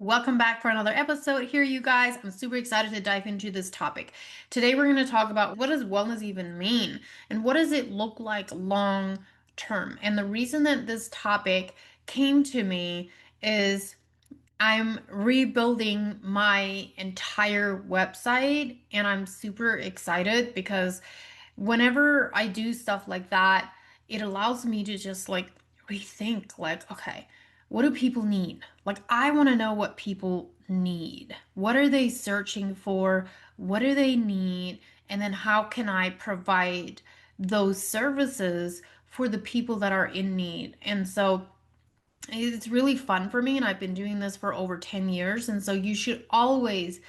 Welcome back for another episode here, you guys. I'm super excited to dive into this topic. Today, we're going to talk about what does wellness even mean and what does it look like long term. And the reason that this topic came to me is I'm rebuilding my entire website and I'm super excited because whenever I do stuff like that, it allows me to just rethink okay, what do people need? Like I want to know what people need. What are they searching for? What do they need? And then how can I provide those services for the people that are in need? And so it's really fun for me, and I've been doing this for over 10 years. And so you should always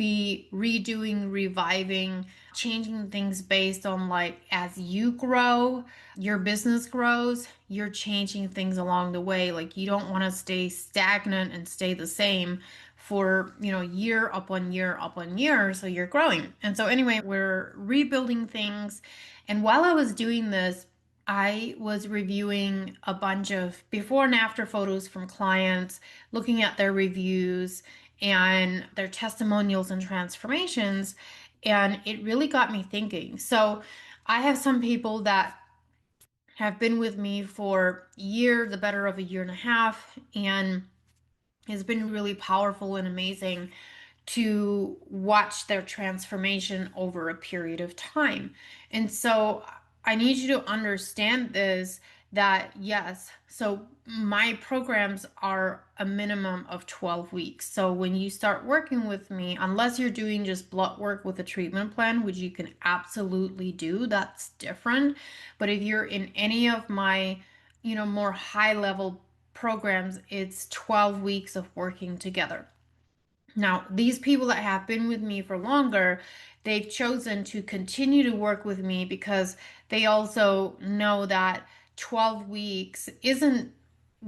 be redoing, reviving, changing things based on as you grow, your business grows, you're changing things along the way. Like you don't want to stay stagnant and stay the same for, year upon year upon year. So you're growing. And so anyway, we're rebuilding things. And while I was doing this, I was reviewing a bunch of before and after photos from clients, looking at their reviews and their testimonials and transformations, and it really got me thinking. So, I have some people that have been with me for a year, the better of a year and a half, and it's been really powerful and amazing to watch their transformation over a period of time. And so I need you to understand this that yes, so my programs are a minimum of 12 weeks. So when you start working with me, unless you're doing just blood work with a treatment plan, which you can absolutely do, that's different. But if you're in any of my, more high level programs, it's 12 weeks of working together. Now, these people that have been with me for longer, they've chosen to continue to work with me because they also know that 12 weeks isn't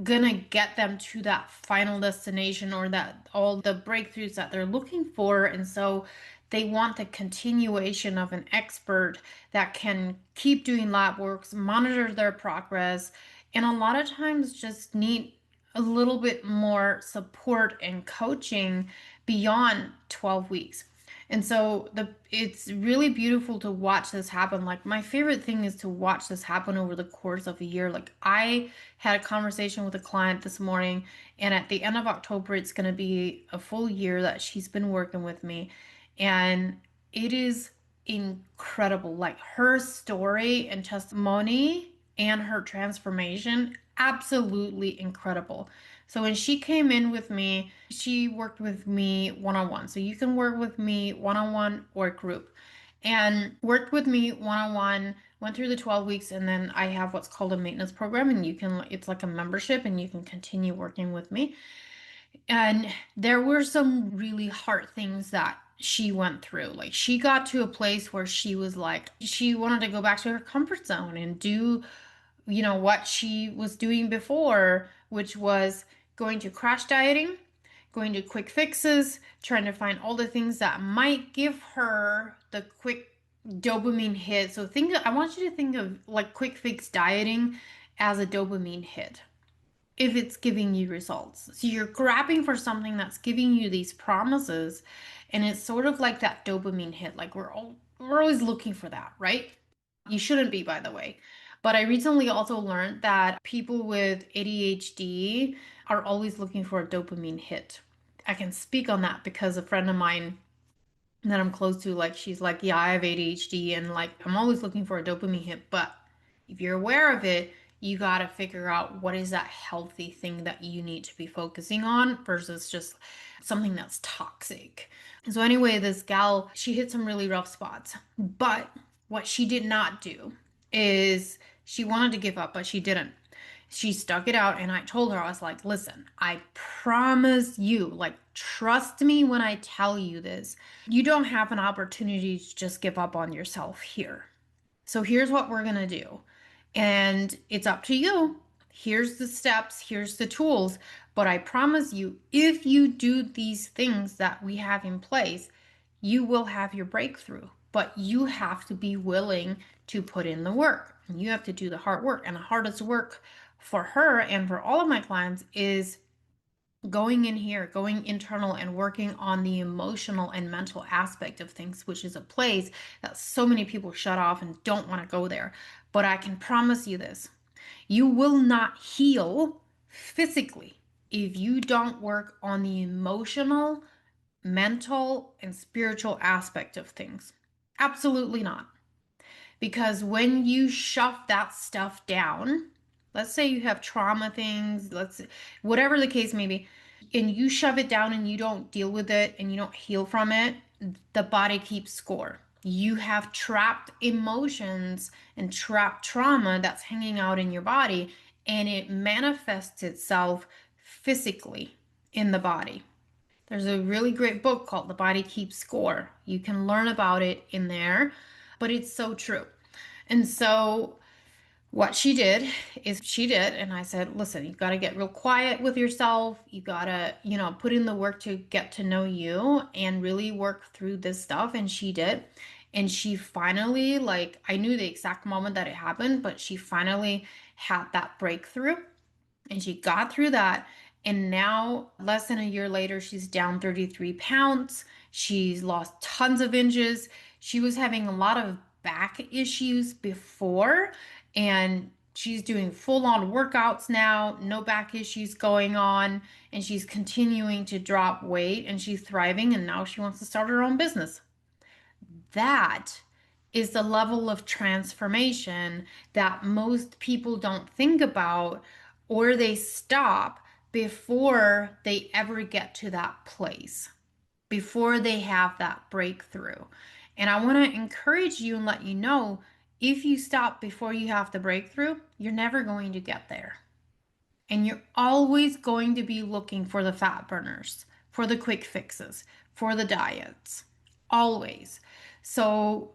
gonna get them to that final destination or that all the breakthroughs that they're looking for. And so they want the continuation of an expert that can keep doing lab works, monitor their progress, and a lot of times just need a little bit more support and coaching beyond 12 weeks. And so it's really beautiful to watch this happen. Like my favorite thing is to watch this happen over the course of a year. Like I had a conversation with a client this morning, and at the end of October, it's going to be a full year that she's been working with me. And it is incredible. Like her story and testimony and her transformation, absolutely incredible. So when she came in with me, she worked with me one-on-one. So you can work with me one-on-one or group. And worked with me one-on-one, went through the 12 weeks, and then I have what's called a maintenance program, and it's like a membership, and you can continue working with me. And there were some really hard things that she went through. Like she got to a place where she was like, she wanted to go back to her comfort zone and do, what she was doing before, which was going to crash dieting, going to quick fixes, trying to find all the things that might give her the quick dopamine hit. So I want you to think of like quick fix dieting as a dopamine hit if it's giving you results. So you're grabbing for something that's giving you these promises, and it's sort of like that dopamine hit. Like we're always looking for that, right? You shouldn't be, by the way. But I recently also learned that people with ADHD are always looking for a dopamine hit. I can speak on that because a friend of mine that I'm close to, like, she's like, yeah, I have ADHD, and like, I'm always looking for a dopamine hit. But if you're aware of it, you got to figure out what is that healthy thing that you need to be focusing on versus just something that's toxic. So, anyway, this gal, she hit some really rough spots. But what she did not do is she wanted to give up, but she didn't. She stuck it out, and I told her, I was like, listen, I promise you, like, trust me when I tell you this. You don't have an opportunity to just give up on yourself here. So here's what we're going to do. And it's up to you. Here's the steps, here's the tools. But I promise you, if you do these things that we have in place, you will have your breakthrough. But you have to be willing to put in the work. And you have to do the hard work. And the hardest work for her and for all of my clients is going in here, going internal and working on the emotional and mental aspect of things, which is a place that so many people shut off and don't want to go there. But I can promise you this, you will not heal physically if you don't work on the emotional, mental, and spiritual aspect of things. Absolutely not. Because when you shove that stuff down, let's say you have trauma things, whatever the case may be, and you shove it down and you don't deal with it and you don't heal from it, the body keeps score. You have trapped emotions and trapped trauma that's hanging out in your body, and it manifests itself physically in the body. There's a really great book called The Body Keeps Score. You can learn about it in there, but it's so true. And so what she did is she did, and I said, listen, you've got to get real quiet with yourself. You got to, put in the work to get to know you and really work through this stuff. And she did. And she finally, like, I knew the exact moment that it happened, but she finally had that breakthrough and she got through that. And now, less than a year later, she's down 33 pounds. She's lost tons of inches. She was having a lot of back issues before, and she's doing full on workouts now, no back issues going on, and she's continuing to drop weight and she's thriving. And now she wants to start her own business. That is the level of transformation that most people don't think about, or they stop before they ever get to that place, before they have that breakthrough. And I want to encourage you and let you know, if you stop before you have the breakthrough, you're never going to get there. And you're always going to be looking for the fat burners, for the quick fixes, for the diets. Always. So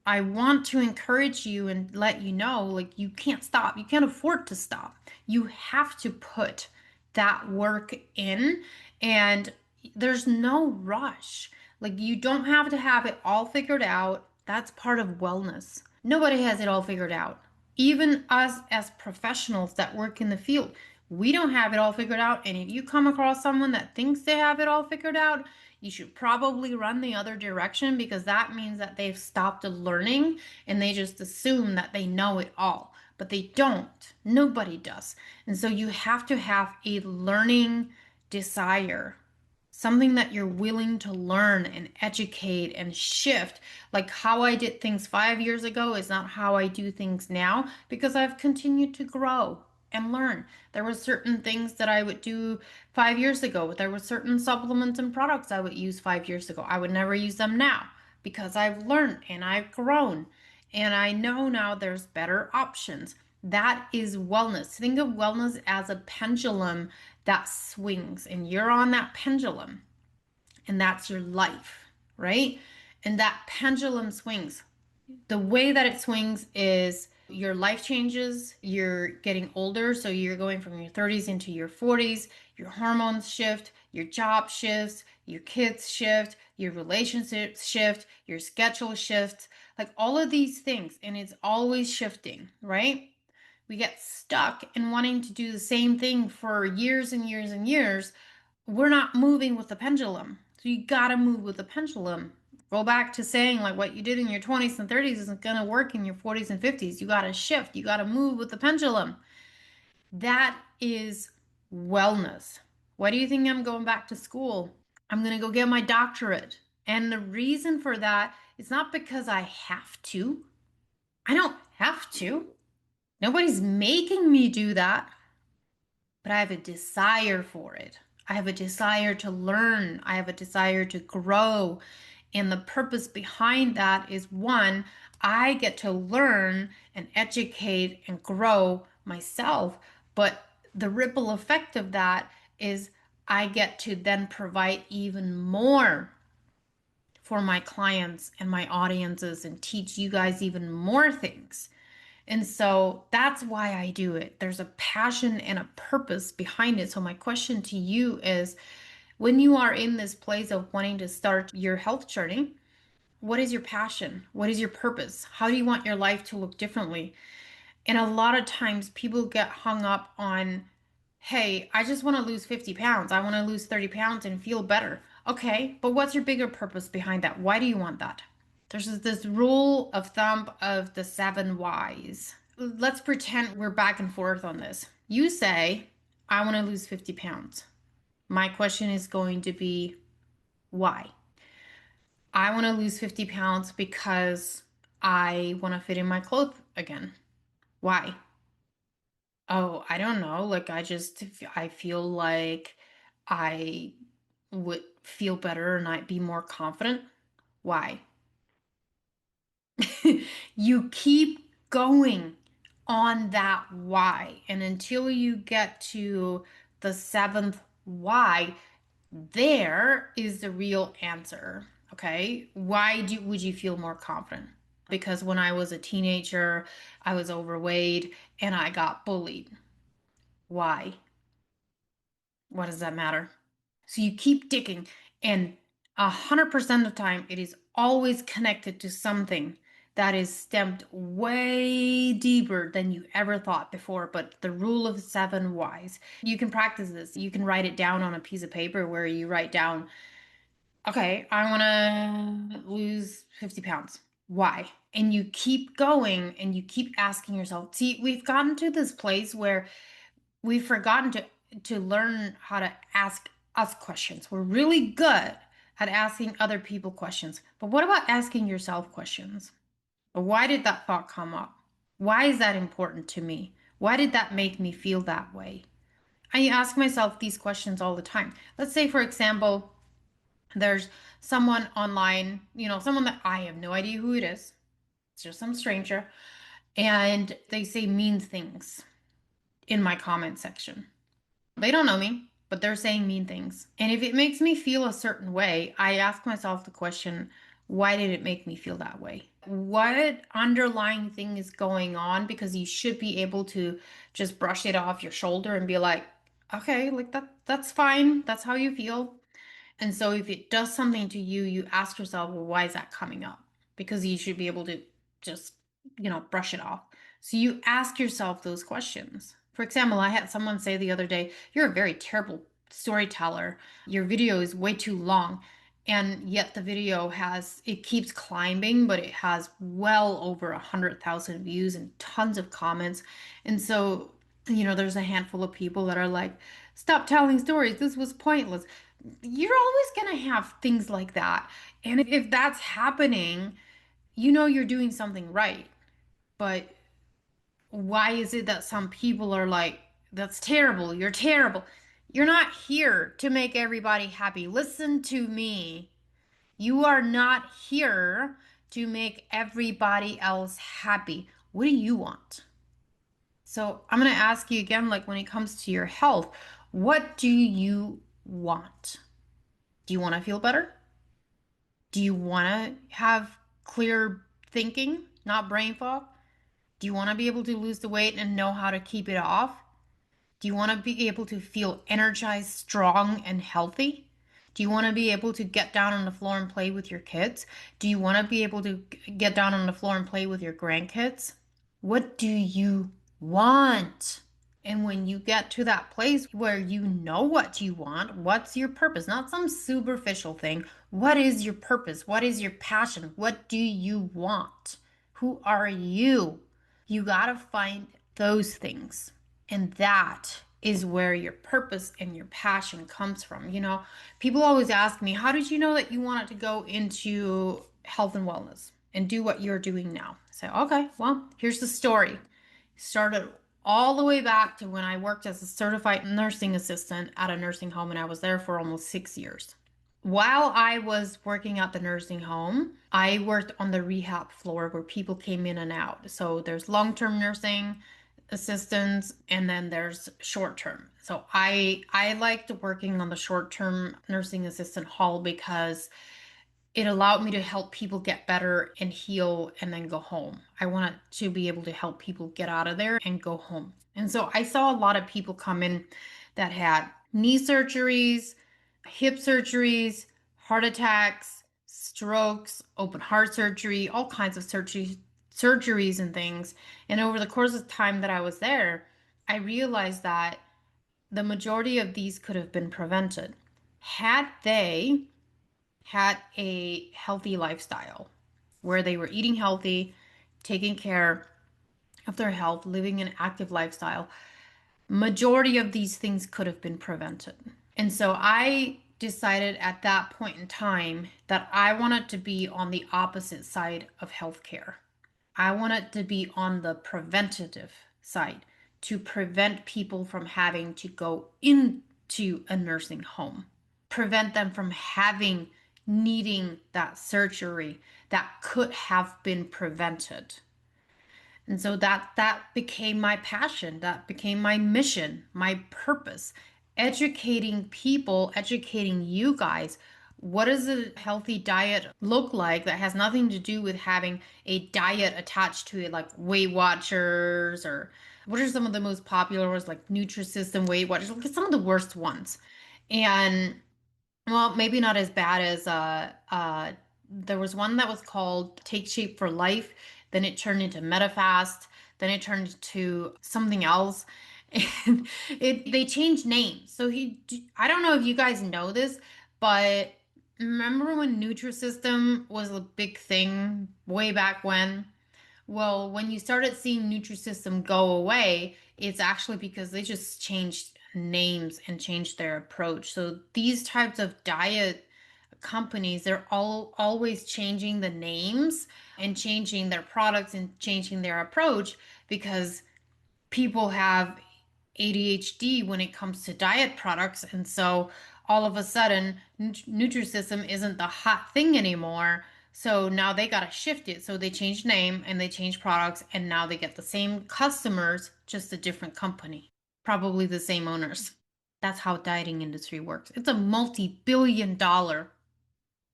I want to encourage you and let you know, like, you can't stop. You can't afford to stop. You have to put that work in, and there's no rush. Like, you don't have to have it all figured out. That's part of wellness. Nobody has it all figured out. Even us as professionals that work in the field, we don't have it all figured out. And if you come across someone that thinks they have it all figured out, you should probably run the other direction, because that means that they've stopped learning and they just assume that they know it all. But they don't. Nobody does. And so you have to have a learning desire, something that you're willing to learn and educate and shift. Like, how I did things 5 years ago is not how I do things now, because I've continued to grow and learn. There were certain things that I would do 5 years ago. There were certain supplements and products I would use 5 years ago. I would never use them now, because I've learned and I've grown. And I know now there's better options. That is wellness. Think of wellness as a pendulum that swings, and you're on that pendulum, and that's your life, right? And that pendulum swings. The way that it swings is your life changes, you're getting older, so you're going from your 30s into your 40s, your hormones shift, your job shifts, your kids shift, your relationships shift, your schedule shifts, like all of these things, and it's always shifting, right? We get stuck in wanting to do the same thing for years and years and years. We're not moving with the pendulum. So you got to move with the pendulum. Go back to saying, like, what you did in your 20s and 30s isn't going to work in your 40s and 50s. You got to shift. You got to move with the pendulum. That is wellness. Why do you think I'm going back to school? I'm going to go get my doctorate. And the reason for that is not because I have to. I don't have to. Nobody's making me do that, but I have a desire for it. I have a desire to learn. I have a desire to grow. And the purpose behind that is, one, I get to learn and educate and grow myself. But the ripple effect of that is I get to then provide even more for my clients and my audiences and teach you guys even more things. And so that's why I do it. There's a passion and a purpose behind it. So my question to you is, when you are in this place of wanting to start your health journey, what is your passion? What is your purpose? How do you want your life to look differently? And a lot of times people get hung up on Hey, I just want to lose 50 pounds. I want to lose 30 pounds and feel better. Okay, but what's your bigger purpose behind that? Why do you want that? There's this rule of thumb of the seven whys. Let's pretend we're back and forth on this. You say, I want to lose 50 pounds. My question is going to be, why? I want to lose 50 pounds because I want to fit in my clothes again. Why? Oh, I don't know. Like I feel like I would feel better and I'd be more confident. Why? You keep going on that why. And until you get to the seventh why, there is the real answer. Okay. Would you feel more confident? Because when I was a teenager, I was overweight and I got bullied. Why? What does that matter? So you keep digging, and 100% of the time, it is always connected to something that is stemmed way deeper than you ever thought before. But the rule of seven whys, you can practice this. You can write it down on a piece of paper where you write down, okay, I want to lose 50 pounds. Why? And you keep going and you keep asking yourself. See, we've gotten to this place where we've forgotten to learn how to ask us questions. We're really good at asking other people questions. But what about asking yourself questions? Why did that thought come up? Why is that important to me? Why did that make me feel that way? I ask myself these questions all the time. Let's say, for example, there's someone online, someone that I have no idea who it is. It's just some stranger. And they say mean things in my comment section. They don't know me, but they're saying mean things. And if it makes me feel a certain way, I ask myself the question, why did it make me feel that way? What underlying thing is going on? Because you should be able to just brush it off your shoulder and be like, okay, like that's fine. That's how you feel. And so if it does something to you, you ask yourself, well, why is that coming up? Because you should be able to just, brush it off. So you ask yourself those questions. For example, I had someone say the other day, you're a very terrible storyteller. Your video is way too long. And yet the video it keeps climbing, but it has well over 100,000 views and tons of comments. And so, there's a handful of people that are like, stop telling stories. This was pointless. You're always going to have things like that. And if that's happening, you're doing something right. But why is it that some people are like, that's terrible, you're terrible? You're not here to make everybody happy. Listen to me. You are not here to make everybody else happy. What do you want? So I'm going to ask you again, like when it comes to your health, what do you want? Do you want to feel better? Do you want to have clear thinking, not brain fog? Do you want to be able to lose the weight and know how to keep it off? Do you want to be able to feel energized, strong, and healthy? Do you want to be able to get down on the floor and play with your kids? Do you want to be able to get down on the floor and play with your grandkids? What do you want? And when you get to that place where you know what you want, what's your purpose? Not some superficial thing. What is your purpose? What is your passion? What do you want? Who are you? You got to find those things. And that is where your purpose and your passion comes from. People always ask me, how did you know that you wanted to go into health and wellness and do what you're doing now? I say, okay, well, here's the story. Started all the way back to when I worked as a certified nursing assistant at a nursing home, and I was there for almost 6 years. While I was working at the nursing home, I worked on the rehab floor where people came in and out. So there's long-term nursing assistants and then there's short-term. So I liked working on the short-term nursing assistant hall because it allowed me to help people get better and heal and then go home. I wanted to be able to help people get out of there and go home. And so I saw a lot of people come in that had knee surgeries, hip surgeries, heart attacks, strokes, open heart surgery, all kinds of surgeries and things. And over the course of time that I was there, I realized that the majority of these could have been prevented had they had a healthy lifestyle where they were eating healthy, taking care of their health, living an active lifestyle. Majority of these things could have been prevented. And so I decided at that point in time that I wanted to be on the opposite side of healthcare. I wanted to be on the preventative side to prevent people from having to go into a nursing home, prevent them from needing that surgery that could have been prevented. And so that became my passion, that became my mission, my purpose, educating people, educating you guys. What does a healthy diet look like that has nothing to do with having a diet attached to it, like Weight Watchers, or what are some of the most popular ones, like Nutrisystem, Weight Watchers, like some of the worst ones. And well, maybe not as bad as there was one that was called Take Shape for Life, then it turned into MetaFast, then it turned into something else. And it they changed names. So I don't know if you guys know this, but remember when Nutrisystem was a big thing way back when? Well, when you started seeing Nutrisystem go away, it's actually because they just changed names and changed their approach. So these types of diet companies, they're always changing the names and changing their products and changing their approach because people have ADHD when it comes to diet products. And so all of a sudden, Nutrisystem isn't the hot thing anymore. So now they got to shift it. So they changed name and they changed products, and now they get the same customers, just a different company, probably the same owners. That's how dieting industry works. It's a multi-billion dollar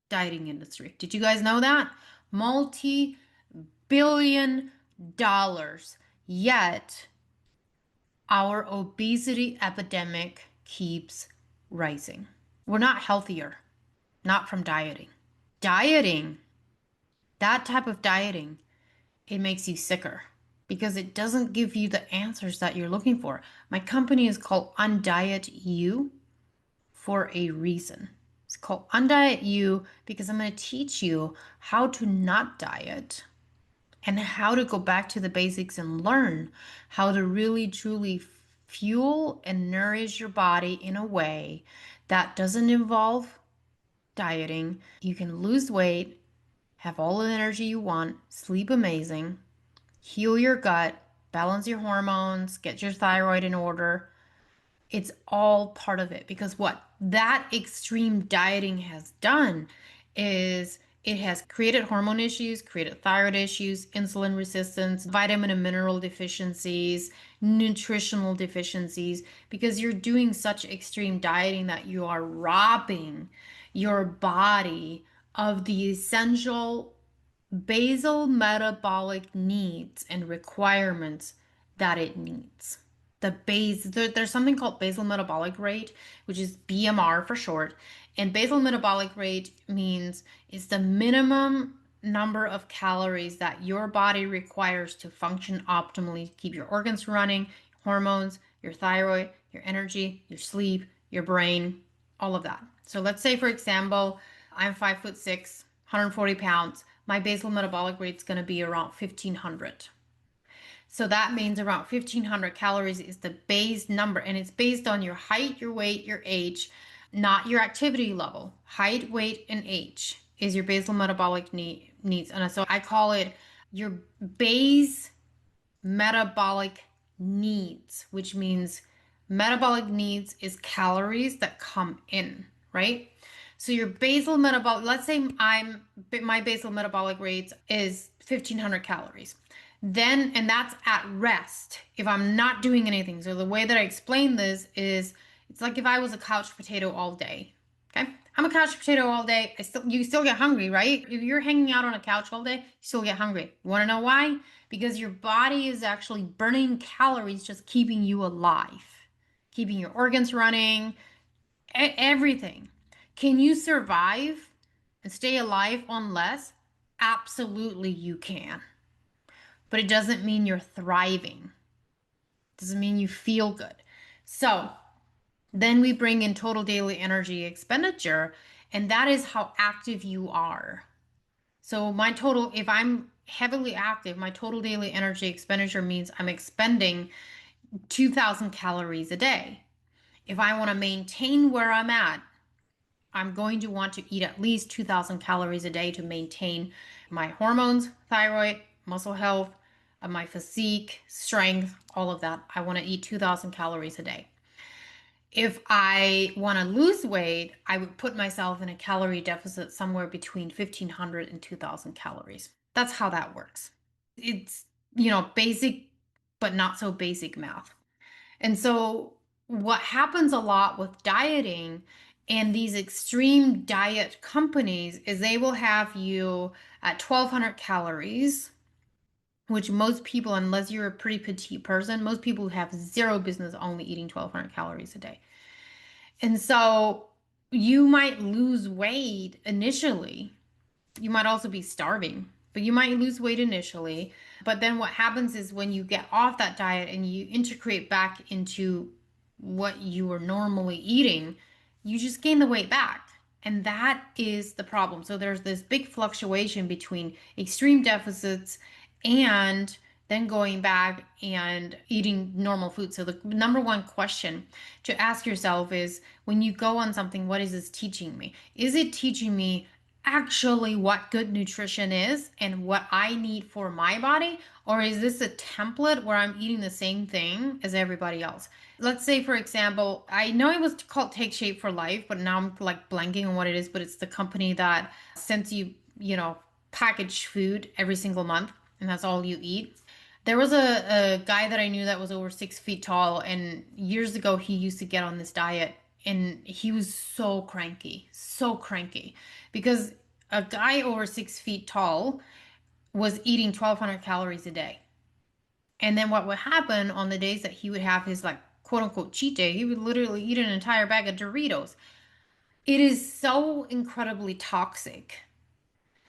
dieting industry. Did you guys know that? Multi-billion dollars. Yet our obesity epidemic keeps rising. We're not healthier, not from dieting. Dieting, that type of dieting, it makes you sicker because it doesn't give you the answers that you're looking for. My company is called Undiet You for a reason. It's called Undiet You because I'm going to teach you how to not diet and how to go back to the basics and learn how to really truly fuel and nourish your body in a way that doesn't involve dieting. You can lose weight, have all the energy you want, sleep amazing, heal your gut, balance your hormones, get your thyroid in order. It's all part of it because what that extreme dieting has done is it has created hormone issues, created thyroid issues, insulin resistance, vitamin and mineral deficiencies, nutritional deficiencies, because you're doing such extreme dieting that you are robbing your body of the essential basal metabolic needs and requirements that it needs. There's something called basal metabolic rate, which is BMR for short. And basal metabolic rate means it's the minimum number of calories that your body requires to function optimally, keep your organs running, hormones, your thyroid, your energy, your sleep, your brain, all of that. So let's say, for example, I'm 5'6", 140 pounds. My basal metabolic rate is going to be around 1500. So that means around 1500 calories is the base number, and it's based on your height, your weight, your age, not your activity level. Height, weight, and age is your basal metabolic needs. And so I call it your base metabolic needs, which means metabolic needs is calories that come in, right? So your basal metabolic, let's say my basal metabolic rate is 1500 calories. Then, and that's at rest if I'm not doing anything. So the way that I explain this is it's like if I was a couch potato all day. Okay? I'm a couch potato all day. You still get hungry, right? If you're hanging out on a couch all day, you still get hungry. You want to know why? Because your body is actually burning calories, just keeping you alive, keeping your organs running, everything. Can you survive and stay alive on less? Absolutely, you can. But it doesn't mean you're thriving. It doesn't mean you feel good. So Then we bring in total daily energy expenditure, and that is how active you are. So my total, if I'm heavily active, my total daily energy expenditure means I'm expending 2,000 calories a day. If I want to maintain where I'm at, I'm going to want to eat at least 2,000 calories a day to maintain my hormones, thyroid, muscle health, my physique, strength, all of that. I want to eat 2,000 calories a day. If I want to lose weight, I would put myself in a calorie deficit somewhere between 1,500 and 2,000 calories. That's how that works. It's, basic, but not so basic math. And so, what happens a lot with dieting and these extreme diet companies is they will have you at 1,200 calories, which most people, unless you're a pretty petite person, most people have zero business only eating 1,200 calories a day. And so, you might lose weight initially. You might also be starving, but you might lose weight initially. But then what happens is when you get off that diet and you integrate back into what you were normally eating, you just gain the weight back. And that is the problem. So there's this big fluctuation between extreme deficits and then going back and eating normal food. So the number one question to ask yourself is when you go on something, what is this teaching me? Is it teaching me actually what good nutrition is and what I need for my body? Or is this a template where I'm eating the same thing as everybody else? Let's say, for example, I know it was called Take Shape for Life, but now I'm like blanking on what it is, but it's the company that sends you, packaged food every single month, and that's all you eat. There was a guy that I knew that was over 6 feet tall, and years ago he used to get on this diet, and he was so cranky, because a guy over 6 feet tall was eating 1,200 calories a day. And then what would happen on the days that he would have his like quote unquote cheat day, he would literally eat an entire bag of Doritos. It is so incredibly toxic.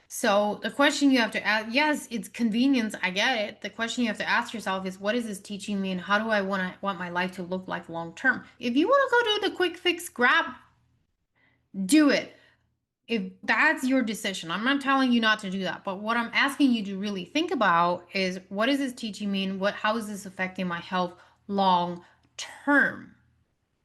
So the question you have to ask, yes, it's convenience, I get it. The question you have to ask yourself is what is this teaching me and how do I want my life to look like long term? If you want to go do the quick fix grab, do it. If that's your decision, I'm not telling you not to do that, but what I'm asking you to really think about is what is this teaching me and how is this affecting my health long term?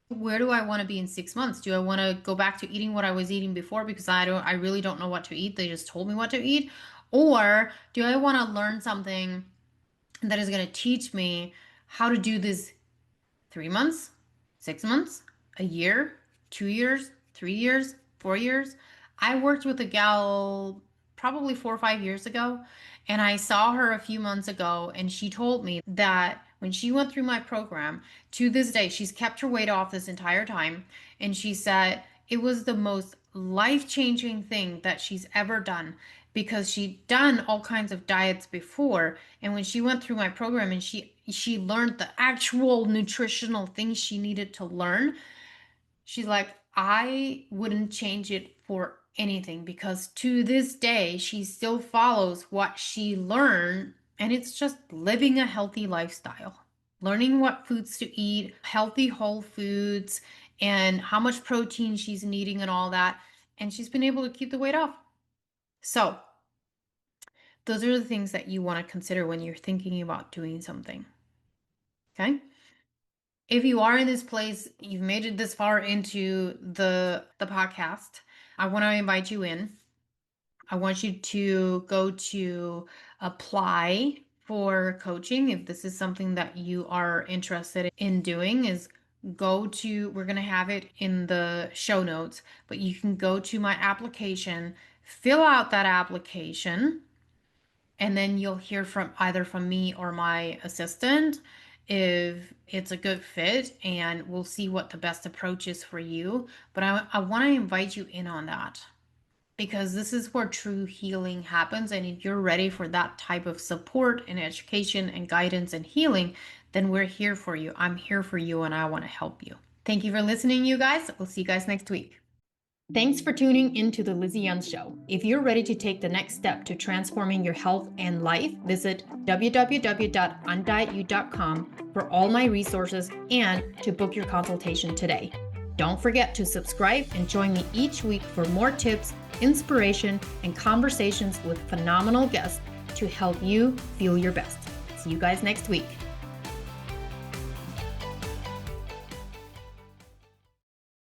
Where do I want to be in 6 months? Do I want to go back to eating what I was eating before because I really don't know what to eat. They just told me what to eat. Or do I want to learn something that is going to teach me how to do this 3 months, 6 months, a year, 2 years, 3 years, 4 years. I worked with a gal probably 4 or 5 years ago, and I saw her a few months ago, and she told me that when she went through my program, to this day, she's kept her weight off this entire time, and she said it was the most life-changing thing that she's ever done because she'd done all kinds of diets before, and when she went through my program and she learned the actual nutritional things she needed to learn, she's like, I wouldn't change it for anything because to this day she still follows what she learned, and it's just living a healthy lifestyle, learning what foods to eat, healthy whole foods, and how much protein she's needing and all that, and she's been able to keep the weight off. So those are the things that you want to consider when you're thinking about doing something. Okay. If you are in this place, you've made it this far into the podcast, I want to invite you in. I want you to go to apply for coaching if this is something that you are interested in doing is we're going to have it in the show notes, but you can go to my application, fill out that application, and then you'll hear from me or my assistant if it's a good fit, and we'll see what the best approach is for you. But I want to invite you in on that because this is where true healing happens. And if you're ready for that type of support and education and guidance and healing, then we're here for you. I'm here for you and I want to help you. Thank you for listening, you guys. We'll see you guys next week. Thanks for tuning into the Lizzie Show. If you're ready to take the next step to transforming your health and life, visit www.undietyou.com for all my resources and to book your consultation today. Don't forget to subscribe and join me each week for more tips, inspiration, and conversations with phenomenal guests to help you feel your best. See you guys next week.